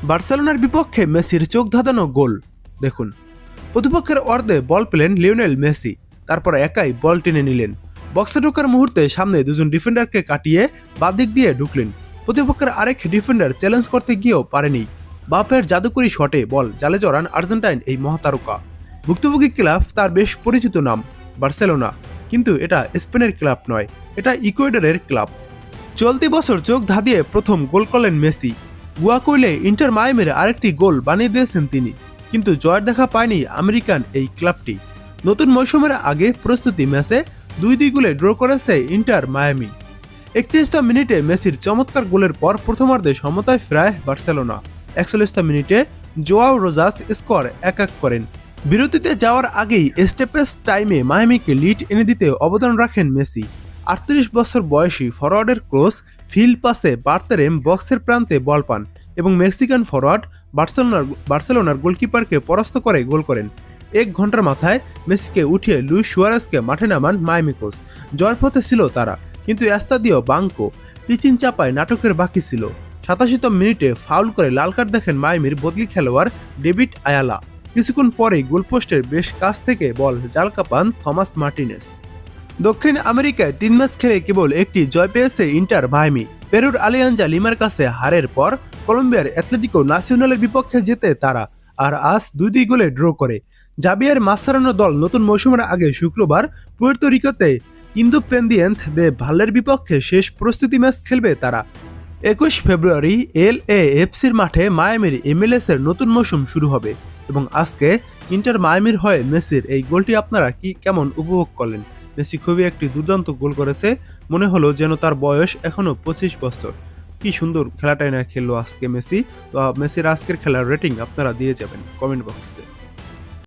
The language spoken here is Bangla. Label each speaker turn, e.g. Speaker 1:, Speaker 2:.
Speaker 1: বার্সেলোনার বিপক্ষে মেসির চোখ ধাঁধানো গোল দেখুন। প্রতিপক্ষের অর্ধে বল পেলেন লিওনেল মেসি, তারপর একাই বল টেনে নিলেন। বক্সে ঢোকার মুহূর্তে সামনে দুজন ডিফেন্ডারকে কাটিয়ে বাঁ দিক দিয়ে ঢুকলেন। প্রতিপক্ষের আরেক ডিফেন্ডার চ্যালেঞ্জ করতে গিয়েও পারেনি। বাপের জাদুকরি শটে বল জালে জড়ান আর্জেন্টাইন এই মহাতারকা। ভুক্তভোগী ক্লাব তার বেশ পরিচিত নাম বার্সেলোনা, কিন্তু এটা স্পেনের ক্লাব নয়, এটা ইকুয়েডরের ক্লাব। চলতি বছর চোখ ধাঁধিয়ে প্রথম গোল করলেন মেসি। গুয়াকুইলে ইন্টার মায়ামির আরেকটি গোল বানিয়ে দিয়েছেন তিনি, কিন্তু জয়ের দেখা পায়নি আমেরিকান এই ক্লাবটি। নতুন মৌসুমের আগে প্রস্তুতি ম্যাচে 2-2 গোলে ড্র করেছে ইন্টার মায়ামি। 31তম মিনিটে মেসির চমৎকার গোলের পর প্রথমার্ধে সমতায় ফেরায় বার্সেলোনা। 41তম মিনিটে জোয়াও রোজাস স্কোর 1-1 করেন। বিরতিতে যাওয়ার আগেই স্টেপেস টাইমে মায়ামিকে লিড এনে দিতে অবদান রাখেন মেসি। 38 বছর বয়সী ফরওয়ার্ডের ক্রস ফিল্ড পাসে বার্তারেম বক্সের প্রান্তে বল পান এবং মেক্সিকান ফরওয়ার্ড বার্সেলোনার গোলকিপারকে পরাস্ত করে গোল করেন। 1 ঘন্টার মাথায় মেসিকে উঠিয়ে লুইস সুয়ারেজকে মাঠে নামান মায়ামি কোচ। জয়ের পথে ছিল তারা, কিন্তু এস্তাদিও বাঙ্কো পিচিন চাপায় নাটকের বাকি ছিল। 87তম মিনিটে ফাউল করে লাল কার্ড দেখেন মায়ামির বদলি খেলোয়াড় ডেভিড আয়ালা। কিছুক্ষণ পরেই গোলপোস্টের বেশ কাছ থেকে বল জাল কাপান থমাস মার্টিনেস। দক্ষিণ আমেরিকায় 3 ম্যাচ খেলে কেবল একটি জয় পেয়েছে ইন্টার মায়ামি। পেরুর আলিয়াঞ্জা লিমার কাছে হারের পর কলম্বিয়ার অ্যাথলেটিকো ন্যাশনালের বিপক্ষে জেতে তারা, আর আজ 2-2 গোলে ড্র করে। জাবিয়ার মাসচারানো দল নতুন মৌসুমের আগে শুক্রবার পুয়ের্তো রিকোতে ইন্দোপেন্দিয়েন্তে দে ভালের বিপক্ষে শেষ প্রস্তুতি ম্যাচ খেলবে তারা। 21 ফেব্রুয়ারি LAFCর মাঠে মায়ামির MLS-এর নতুন মৌসুম শুরু হবে এবং আজকে ইন্টার মায়ামির হয়ে মেসির এই গোলটি আপনারা কেমন উপভোগ করলেন? মেসি খুবই একটি দুর্দান্ত গোল করেছে, মনে হলো যেন তার বয়স এখনো 25 বছর। কি সুন্দর খেলাটাই না খেললো আজকে মেসি। তো মেসির আজকের খেলার রেটিং আপনারা দিয়ে যাবেন কমেন্ট বক্সে।